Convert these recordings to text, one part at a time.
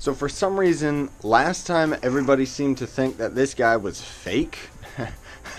So for some reason, last time everybody seemed to think that this guy was fake.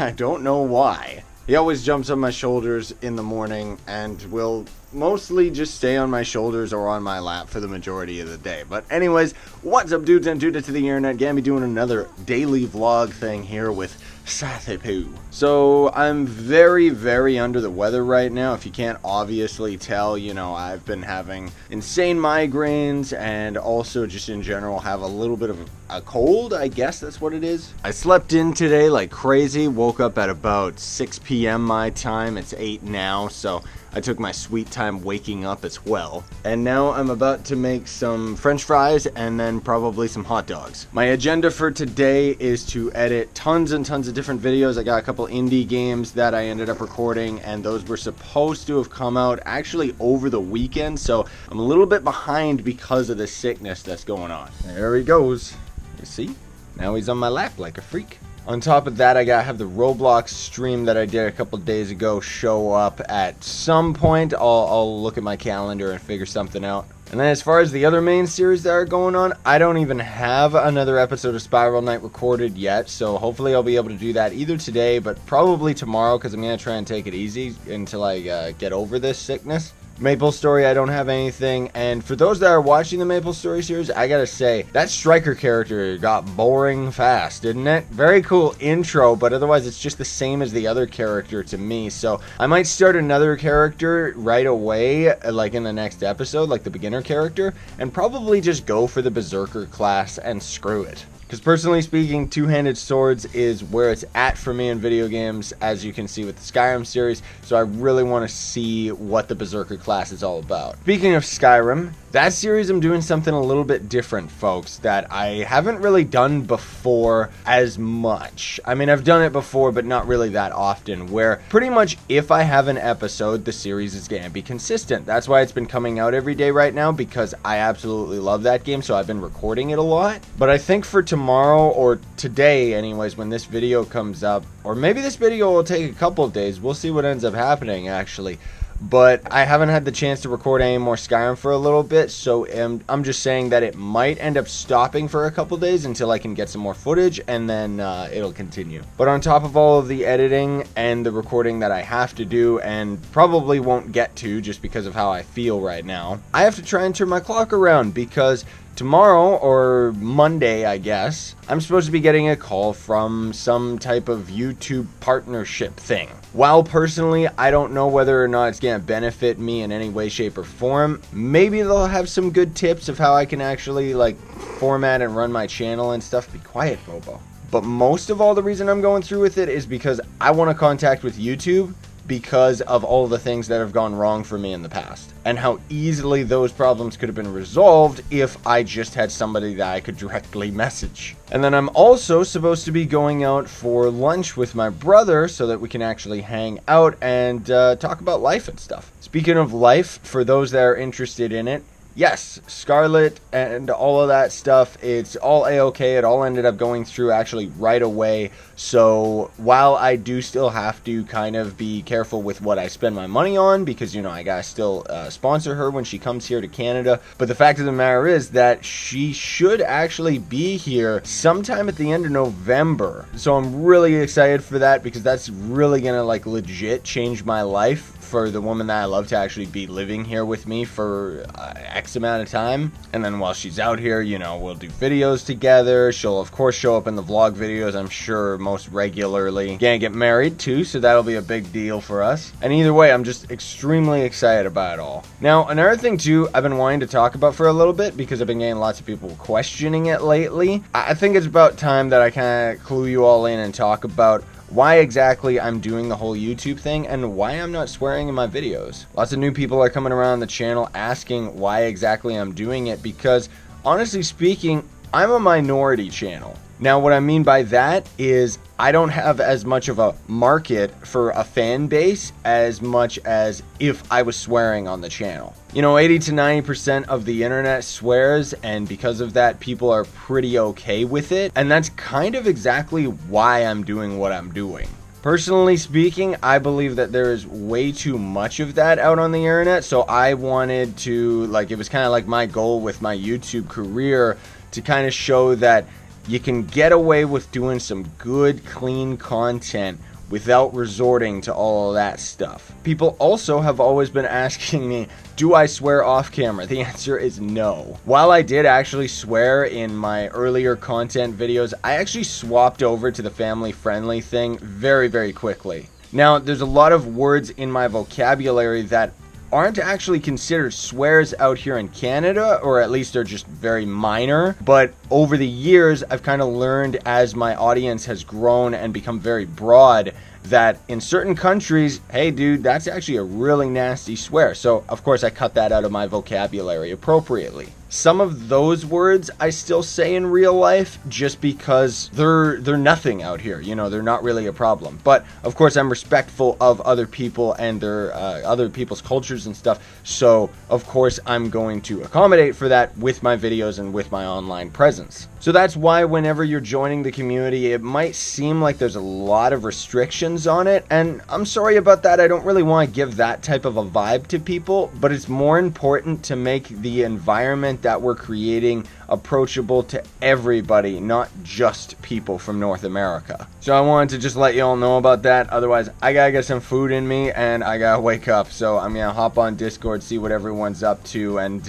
I don't know why. He always jumps on my shoulders in the morning and will mostly just stay on my shoulders or on my lap for the majority of the day. But anyways, what's up dudes and dudes to the internet? Gonna be doing another daily vlog thing here with Scythe. So I'm very under the weather right now. If you can't obviously tell, you know, I've been having insane migraines and also just in general have a little bit of a cold, I guess that's what it is. I slept in today like crazy, woke up at about 6 p.m. my time. It's 8 now, so I took my sweet time waking up as well. And now I'm about to make some french fries and then probably some hot dogs. My agenda for today is to edit tons and tons of different videos. I got a couple indie games that I ended up recording and those were supposed to have come out actually over the weekend. So I'm a little bit behind because of the sickness that's going on. There he goes. You see? Now he's on my lap like a freak. On top of that, I gotta have the Roblox stream that I did a couple days ago show up at some point. I'll look at my calendar and figure something out. And then as far as the other main series that are going on, I don't even have another episode of Spiral Knight recorded yet. So hopefully I'll be able to do that either today, but probably tomorrow because I'm gonna try and take it easy until I get over this sickness. Maple Story, I don't have anything, and for those that are watching the Maple Story series, I gotta say, that Striker character got boring fast, didn't it? Very cool intro, but otherwise it's just the same as the other character to me, so I might start another character right away, like in the next episode, like the beginner character, and probably just go for the Berserker class and screw it. Because personally speaking, two-handed swords is where it's at for me in video games, as you can see with the Skyrim series, so I really want to see what the Berserker class is all about. Speaking of Skyrim, that series I'm doing something a little bit different, folks, that I haven't really done before as much. I mean, I've done it before, but not really that often, where pretty much if I have an episode, the series is going to be consistent. That's why it's been coming out every day right now, because I absolutely love that game, so I've been recording it a lot. But I think for tomorrow, or today anyways, when this video comes up, or maybe this video will take a couple of days, we'll see what ends up happening actually. But I haven't had the chance to record any more Skyrim for a little bit, so I'm just saying that it might end up stopping for a couple days until I can get some more footage, and then it'll continue. But on top of all of the editing and the recording that I have to do, and probably won't get to just because of how I feel right now, I have to try and turn my clock around because tomorrow, or Monday, I guess, I'm supposed to be getting a call from some type of YouTube partnership thing. While personally, I don't know whether or not it's going to benefit me in any way, shape, or form, maybe they'll have some good tips of how I can actually, like, format and run my channel and stuff. Be quiet, Bobo. But most of all, the reason I'm going through with it is because I want to contact with YouTube because of all the things that have gone wrong for me in the past and how easily those problems could have been resolved if I just had somebody that I could directly message. And then I'm also supposed to be going out for lunch with my brother so that we can actually hang out and talk about life and stuff. Speaking of life, for those that are interested in it, yes, Scarlet and all of that stuff, it's all a-okay. It all ended up going through actually right away. So while I do still have to kind of be careful with what I spend my money on, because, you know, I gotta still sponsor her when she comes here to Canada. But the fact of the matter is that she should actually be here sometime at the end of November. So I'm really excited for that because that's really gonna, like, legit change my life for the woman that I love to actually be living here with me for X amount of time. And then while she's out here, you know, we'll do videos together. She'll of course show up in the vlog videos, I'm sure, most regularly. Gonna get married too, so that'll be a big deal for us. And either way, I'm just extremely excited about it all. Now, another thing too I've been wanting to talk about for a little bit because I've been getting lots of people questioning it lately. I think it's about time that I kind of clue you all in and talk about why exactly I'm doing the whole YouTube thing and why I'm not swearing in my videos. Lots of new people are coming around the channel asking why exactly I'm doing it because, honestly speaking, I'm a minority channel. Now, what I mean by that is I don't have as much of a market for a fan base as much as if I was swearing on the channel. You know, 80 to 90% of the internet swears, and because of that, people are pretty okay with it. And that's kind of exactly why I'm doing what I'm doing. Personally speaking, I believe that there is way too much of that out on the internet, so I wanted to, like, it was kind of like my goal with my YouTube career to kind of show that you can get away with doing some good, clean content without resorting to all of that stuff. People also have always been asking me, do I swear off camera? The answer is no. While I did actually swear in my earlier content videos, I actually swapped over to the family friendly thing very, very quickly. Now, there's a lot of words in my vocabulary that aren't actually considered swears out here in Canada, or at least they're just very minor. But over the years, I've kind of learned as my audience has grown and become very broad that in certain countries, hey dude, that's actually a really nasty swear. So of course I cut that out of my vocabulary appropriately. Some of those words I still say in real life just because they're nothing out here. You know, they're not really a problem. But of course I'm respectful of other people and their other people's cultures and stuff. So of course I'm going to accommodate for that with my videos and with my online presence. So that's why whenever you're joining the community, it might seem like there's a lot of restrictions on it. And I'm sorry about that. I don't really want to give that type of a vibe to people, but it's more important to make the environment that we're creating approachable to everybody, not just people from North America. So I wanted to just let you all know about that. Otherwise, I gotta get some food in me and I gotta wake up. So I'm gonna hop on Discord, see what everyone's up to, and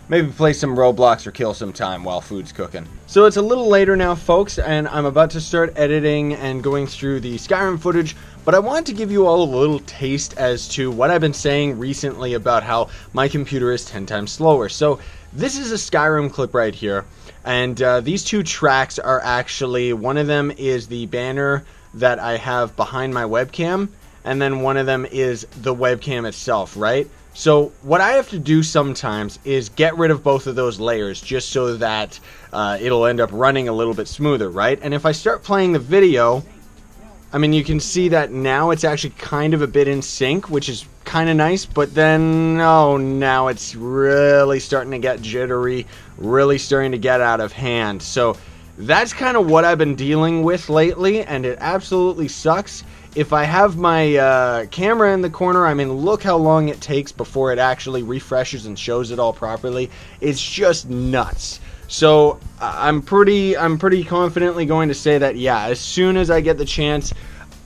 maybe play some Roblox or kill some time while food's cooking. So it's a little later now, folks, and I'm about to start editing and going through the Skyrim footage, but I wanted to give you all a little taste as to what I've been saying recently about how my computer is 10 times slower. So this is a Skyrim clip right here, and these two tracks are actually, one of them is the banner that I have behind my webcam, and then one of them is the webcam itself, right? So what I have to do sometimes is get rid of both of those layers just so that it'll end up running a little bit smoother, right? And if I start playing the video, I mean, you can see that now it's actually kind of a bit in sync, which is kind of nice, but then, oh, now it's really starting to get jittery, really starting to get out of hand. So that's kind of what I've been dealing with lately, and it absolutely sucks. If I have my camera in the corner, I mean, look how long it takes before it actually refreshes and shows it all properly. It's just nuts. So I'm pretty confidently going to say that, yeah, as soon as I get the chance,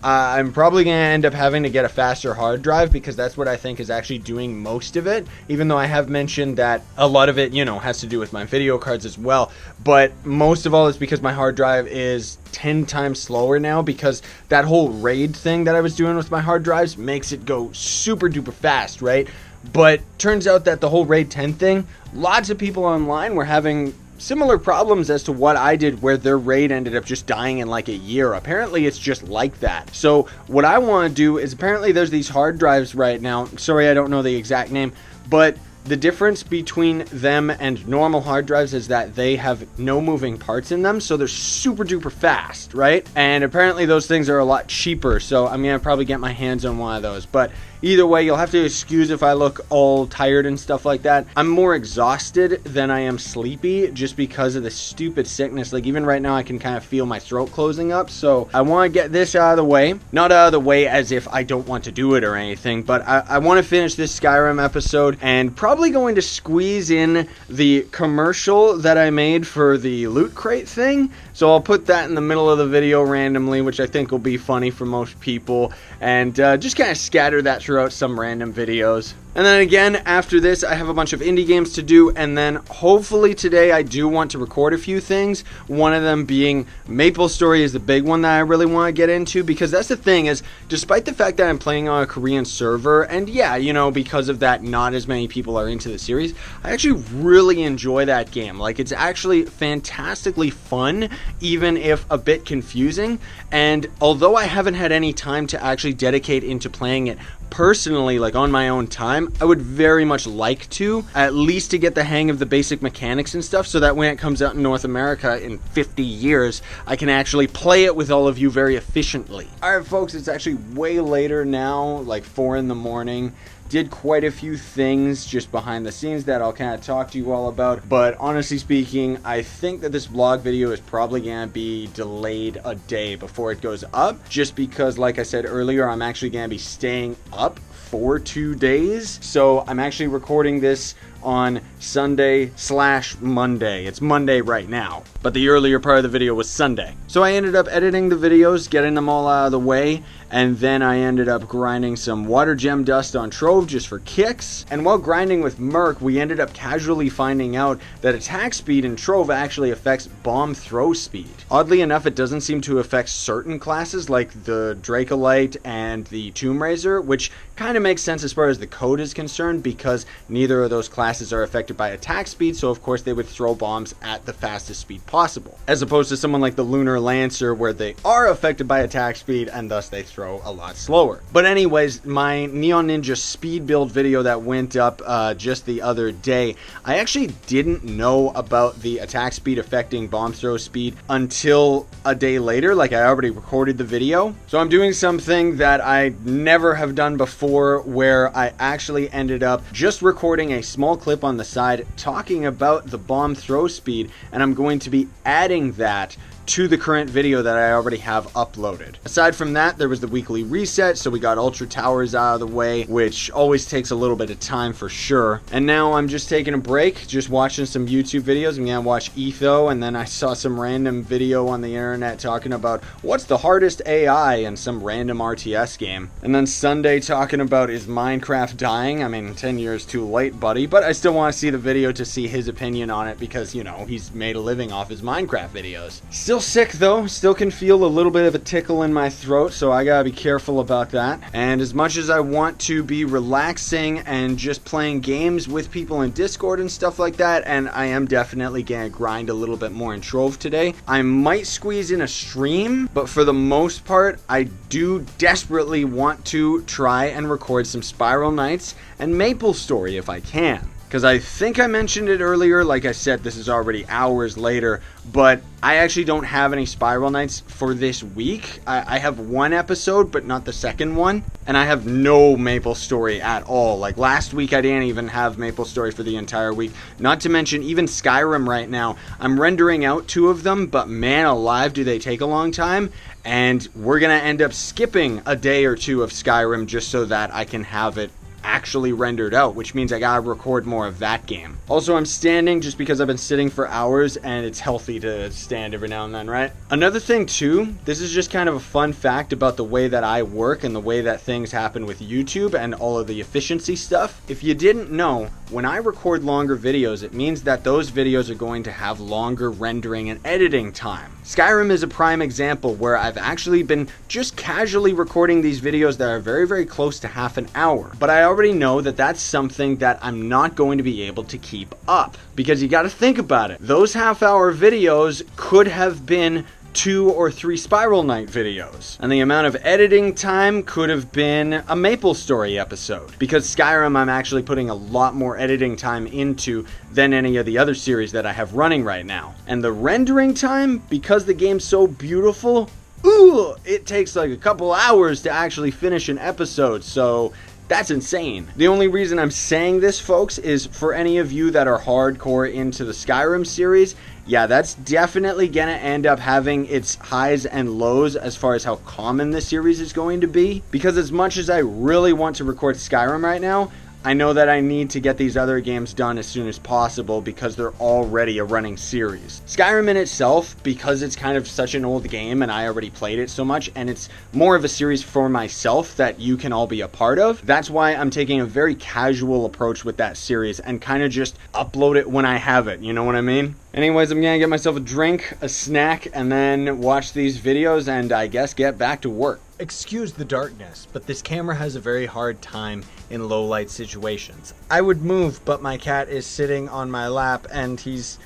I'm probably going to end up having to get a faster hard drive, because that's what I think is actually doing most of it, even though I have mentioned that a lot of it, you know, has to do with my video cards as well. But most of all is because my hard drive is 10 times slower now, because that whole RAID thing that I was doing with my hard drives makes it go super duper fast, right? But turns out that the whole RAID 10 thing, lots of people online were having similar problems as to what I did, where their RAID ended up just dying in like a year. Apparently it's just like that. So what I want to do is, apparently there's these hard drives right now, sorry I don't know the exact name, but the difference between them and normal hard drives is that they have no moving parts in them, so they're super duper fast, right? And apparently those things are a lot cheaper, so I'm gonna probably get my hands on one of those. But either way, you'll have to excuse if I look all tired and stuff like that. I'm more exhausted than I am sleepy, just because of the stupid sickness. Like, even right now I can kind of feel my throat closing up, so I want to get this out of the way. Not out of the way as if I don't want to do it or anything, but I want to finish this Skyrim episode, and probably going to squeeze in the commercial that I made for the loot crate thing. So I'll put that in the middle of the video randomly, which I think will be funny for most people, and just kind of scatter that throughout some random videos. And then again, after this, I have a bunch of indie games to do, and then hopefully today I do want to record a few things. One of them being MapleStory is the big one that I really want to get into, because that's the thing is, despite the fact that I'm playing on a Korean server, and yeah, you know, because of that, not as many people are into the series, I actually really enjoy that game. Like, it's actually fantastically fun, even if a bit confusing, and although I haven't had any time to actually dedicate into playing it personally, like on my own time, I would very much like to, at least to get the hang of the basic mechanics and stuff, so that when it comes out in North America in 50 years, I can actually play it with all of you very efficiently. Alright folks, it's actually way later now, like 4 in the morning, did quite a few things just behind the scenes that I'll kind of talk to you all about. But honestly speaking, I think that this vlog video is probably going to be delayed a day before it goes up, just because, like I said earlier, I'm actually going to be staying up for 2 days. So I'm actually recording this on Sunday/Monday. It's Monday right now, but the earlier part of the video was Sunday. So I ended up editing the videos, getting them all out of the way, and then I ended up grinding some water gem dust on Trove just for kicks. And while grinding with Merc, we ended up casually finding out that attack speed in Trove actually affects bomb throw speed. Oddly enough, it doesn't seem to affect certain classes like the Dracolite and the Tomb Raiser, which kind of makes sense as far as the code is concerned, because neither of those classes are affected by attack speed, so of course they would throw bombs at the fastest speed possible, as opposed to someone like the Lunar Lancer, where they are affected by attack speed and thus they throw a lot slower. But anyways, my Neon Ninja speed build video that went up just the other day, I actually didn't know about the attack speed affecting bomb throw speed until a day later. Like, I already recorded the video, so I'm doing something that I never have done before, where I actually ended up just recording a small clip on the side talking about the bomb throw speed, and I'm going to be adding that to the current video that I already have uploaded. Aside from that, there was the weekly reset, so we got Ultra Towers out of the way, which always takes a little bit of time for sure. And now I'm just taking a break, just watching some YouTube videos. I'm gonna watch Etho, and then I saw some random video on the internet talking about what's the hardest AI in some random RTS game. And then Sunday talking about, is Minecraft dying? I mean, 10 years too late, buddy, but I still want to see the video to see his opinion on it, because, you know, he's made a living off his Minecraft videos. Still sick though, still can feel a little bit of a tickle in my throat, so I gotta be careful about that. And as much as I want to be relaxing and just playing games with people in Discord and stuff like that, and I am definitely gonna grind a little bit more in Trove today, I might squeeze in a stream, but for the most part, I do desperately want to try and record some Spiral Knights and Maple Story if I can. Because I think I mentioned it earlier, like I said, this is already hours later, but I actually don't have any Spiral Knights for this week. I have one episode, but not the second one, and I have no Maple Story at all. Like, last week I didn't even have Maple Story for the entire week. Not to mention even Skyrim right now. I'm rendering out 2 of them, but man alive, do they take a long time. And we're going to end up skipping a day or 2 of Skyrim just so that I can have it actually rendered out, which means I gotta record more of that game. Also, I'm standing just because I've been sitting for hours, and it's healthy to stand every now and then, right? Another thing too, this is just kind of a fun fact about the way that I work and the way that things happen with YouTube and all of the efficiency stuff. If you didn't know, when I record longer videos, it means that those videos are going to have longer rendering and editing time. Skyrim is a prime example where I've actually been just casually recording these videos that are very, very close to half an hour. But I already know that that's something that I'm not going to be able to keep up. Because you gotta think about it. Those half-hour videos could have been 2 or 3 Spiral Knight videos, and the amount of editing time could have been a Maple Story episode, because Skyrim I'm actually putting a lot more editing time into than any of the other series that I have running right now. And the rendering time, because the game's so beautiful, it takes like a couple hours to actually finish an episode, so that's insane. The only reason I'm saying this, folks, is for any of you that are hardcore into the Skyrim series, yeah, that's definitely gonna end up having its highs and lows as far as how common the series is going to be. Because as much as I really want to record Skyrim right now, I know that I need to get these other games done as soon as possible because they're already a running series. Skyrim in itself, because it's kind of such an old game and I already played it so much, and it's more of a series for myself that you can all be a part of, that's why I'm taking a very casual approach with that series and kind of just upload it when I have it, you know what I mean? Anyways, I'm gonna get myself a drink, a snack, and then watch these videos and I guess get back to work. Excuse the darkness, but this camera has a very hard time in low light situations. I would move, but my cat is sitting on my lap and he's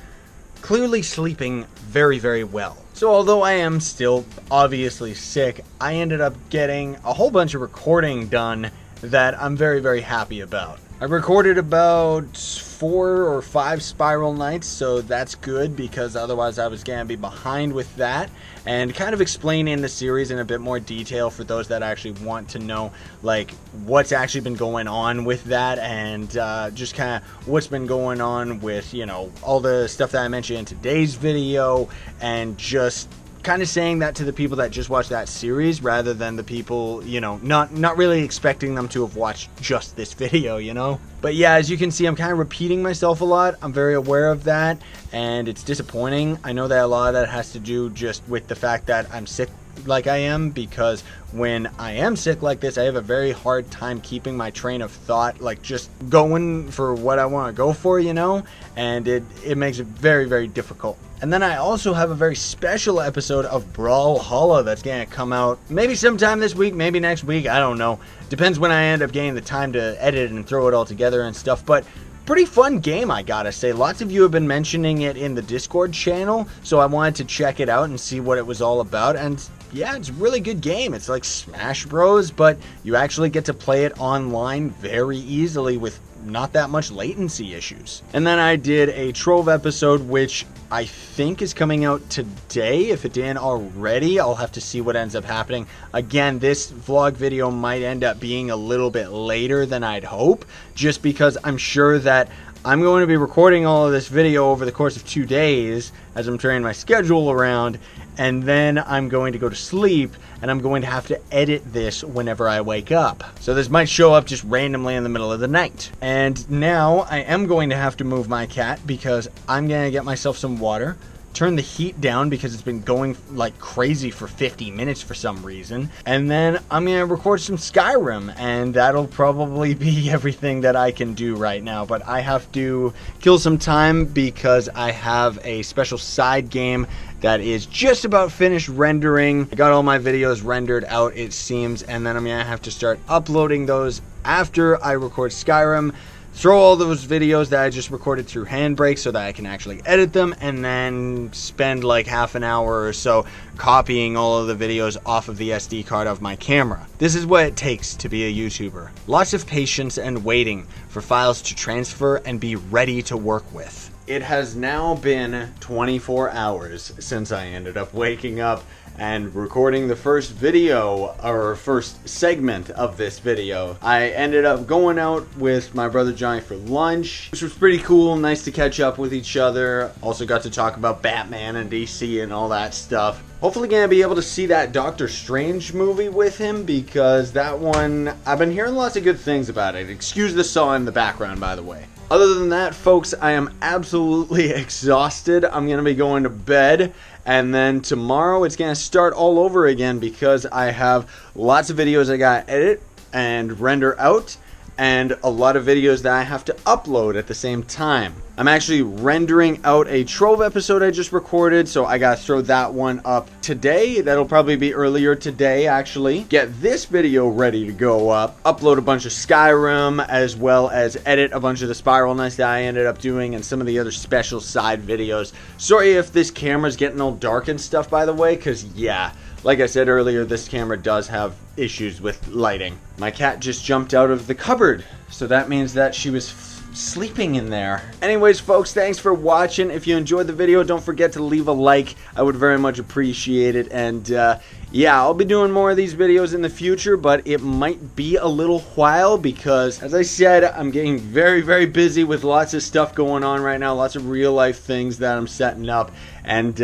clearly sleeping very, very well. So although I am still obviously sick, I ended up getting a whole bunch of recording done that I'm very, very happy about. I recorded about 4 or 5 spiral nights, so that's good because otherwise I was gonna be behind with that. And kind of explaining the series in a bit more detail for those that actually want to know like what's actually been going on with that, and just kind of what's been going on with, you know, all the stuff that I mentioned in today's video, and just kind of saying that to the people that just watch that series rather than the people, you know, not really expecting them to have watched just this video, you know. But yeah, as you can see, I'm kind of repeating myself a lot. I'm very aware of that, and it's disappointing. I know that a lot of that has to do just with the fact that I'm sick like I am, because when I am sick like this, I have a very hard time keeping my train of thought, like just going for what I want to go for, you know, and it makes it very, very difficult. And then I also have a very special episode of Brawlhalla that's going to come out maybe sometime this week, maybe next week, I don't know. Depends when I end up getting the time to edit and throw it all together and stuff, but pretty fun game, I gotta say. Lots of you have been mentioning it in the Discord channel, so I wanted to check it out and see what it was all about. And yeah, it's a really good game. It's like Smash Bros, but you actually get to play it online very easily with not that much latency issues. And then I did a Trove episode, which I think is coming out today. If it didn't already, I'll have to see what ends up happening. Again, this vlog video might end up being a little bit later than I'd hope, just because I'm sure that I'm going to be recording all of this video over the course of 2 days as I'm turning my schedule around, and then I'm going to go to sleep, and I'm going to have to edit this whenever I wake up. So this might show up just randomly in the middle of the night. And now I am going to have to move my cat because I'm going to get myself some water, turn the heat down because it's been going like crazy for 50 minutes for some reason, and then I'm gonna record some Skyrim, and that'll probably be everything that I can do right now. But I have to kill some time because I have a special side game that is just about finished rendering. I got all my videos rendered out, it seems, and then I'm gonna have to start uploading those after I record Skyrim. Throw all those videos that I just recorded through Handbrake so that I can actually edit them, and then spend like half an hour or so copying all of the videos off of the SD card of my camera. This is what it takes to be a YouTuber. Lots of patience and waiting for files to transfer and be ready to work with. It has now been 24 hours since I ended up waking up and recording the first video, or first segment of this video. I ended up going out with my brother Johnny for lunch, which was pretty cool, nice to catch up with each other. Also got to talk about Batman and DC and all that stuff. Hopefully gonna be able to see that Doctor Strange movie with him, because that one, I've been hearing lots of good things about it. Excuse the saw in the background, by the way. Other than that, folks, I am absolutely exhausted. I'm gonna be going to bed, and then tomorrow it's gonna start all over again because I have lots of videos I gotta edit and render out, and a lot of videos that I have to upload at the same time. I'm actually rendering out a Trove episode I just recorded, so I gotta throw that one up today. That'll probably be earlier today, actually. Get this video ready to go up, upload a bunch of Skyrim, as well as edit a bunch of the spiral nights that I ended up doing, and some of the other special side videos. Sorry if this camera's getting all dark and stuff, by the way, because yeah, like I said earlier, this camera does have issues with lighting. My cat just jumped out of the cupboard, so that means that she was sleeping in there. Anyways, folks, thanks for watching. If you enjoyed the video, don't forget to leave a like. I would very much appreciate it. And yeah, I'll be doing more of these videos in the future, but it might be a little while because, as I said, I'm getting very, very busy with lots of stuff going on right now, lots of real life things that I'm setting up, and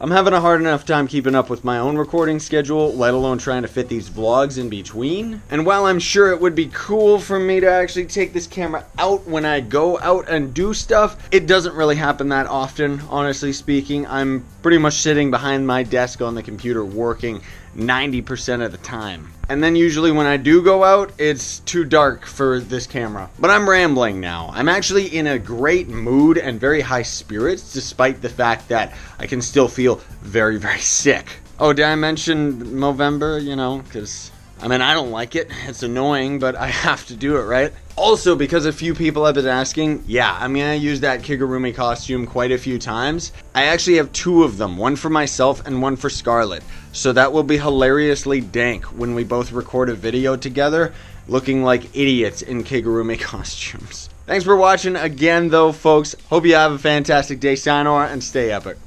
I'm having a hard enough time keeping up with my own recording schedule, let alone trying to fit these vlogs in between. And while I'm sure it would be cool for me to actually take this camera out when I go out and do stuff, it doesn't really happen that often, honestly speaking. I'm pretty much sitting behind my desk on the computer working 90% of the time. And then usually when I do go out, it's too dark for this camera. But I'm rambling now. I'm actually in a great mood and very high spirits, despite the fact that I can still feel very, very sick. Oh, did I mention Movember? You know, because I mean, I don't like it. It's annoying, but I have to do it, right? Also, because a few people have been asking, yeah, I mean, I used that Kigurumi costume quite a few times. I actually have 2 of them, one for myself and one for Scarlett. So that will be hilariously dank when we both record a video together, looking like idiots in Kigurumi costumes. Thanks for watching again, though, folks. Hope you have a fantastic day. Sayonara and stay epic.